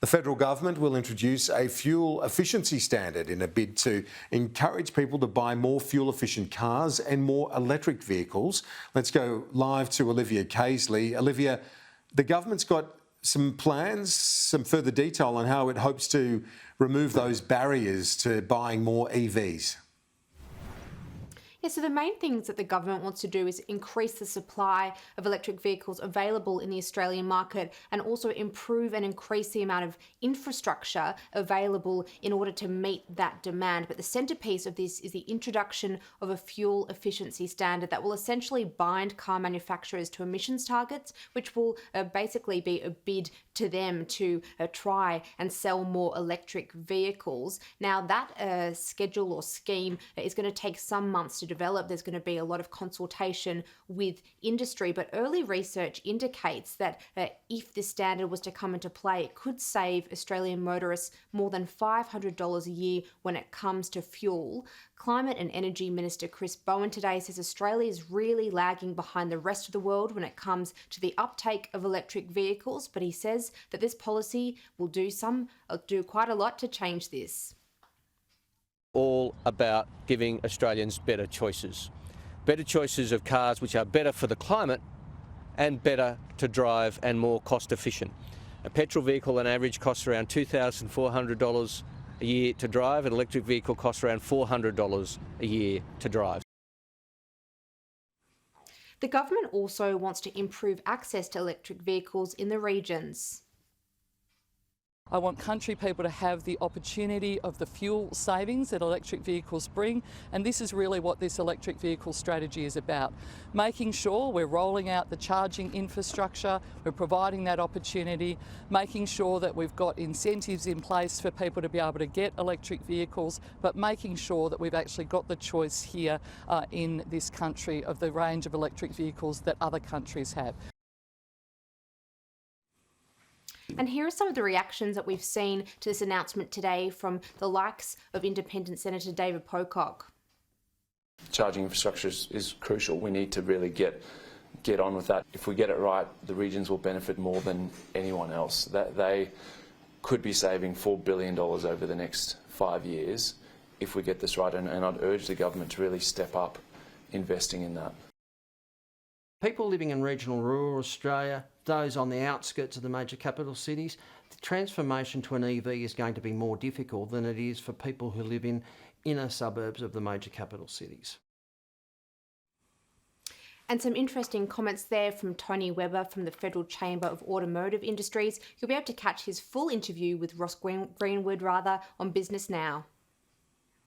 The federal government will introduce a fuel efficiency standard in a bid to encourage people to buy more fuel-efficient cars and more electric vehicles. Let's go live to Olivia Casely. Olivia, the government's got some plans, some further detail on how it hopes to remove those barriers to buying more EVs. Yeah, so the main things that the government wants to do is increase the supply of electric vehicles available in the Australian market and also improve and increase the amount of infrastructure available in order to meet that demand. But the centrepiece of this is the introduction of a fuel efficiency standard that will essentially bind car manufacturers to emissions targets, which will basically be a bid to them to try and sell more electric vehicles. Now that schedule or scheme is going to take some months to develop. There's going to be a lot of consultation with industry, but early research indicates that if this standard was to come into play, it could save Australian motorists more than $500 a year when it comes to fuel. Climate and Energy Minister Chris Bowen today says Australia is really lagging behind the rest of the world when it comes to the uptake of electric vehicles, but he says that this policy will do quite a lot to change this. All about giving Australians better choices of cars which are better for the climate and better to drive and more cost efficient. A petrol vehicle on average costs around $2,400 a year to drive. An electric vehicle costs around $400 a year to drive. The government also wants to improve access to electric vehicles in the regions. I want country people to have the opportunity of the fuel savings that electric vehicles bring, and this is really what this electric vehicle strategy is about. Making sure we're rolling out the charging infrastructure, we're providing that opportunity, making sure that we've got incentives in place for people to be able to get electric vehicles, but making sure that we've actually got the choice here in this country of the range of electric vehicles that other countries have. And here are some of the reactions that we've seen to this announcement today from the likes of Independent Senator David Pocock. Charging infrastructure is crucial. We need to really get on with that. If we get it right, the regions will benefit more than anyone else. They could be saving $4 billion over the next 5 years if we get this right, and I'd urge the government to really step up investing in that. People living in regional rural Australia, those on the outskirts of the major capital cities, the transformation to an EV is going to be more difficult than it is for people who live in inner suburbs of the major capital cities. And some interesting comments there from Tony Webber from the Federal Chamber of Automotive Industries. You'll be able to catch his full interview with Ross Greenwood on Business Now.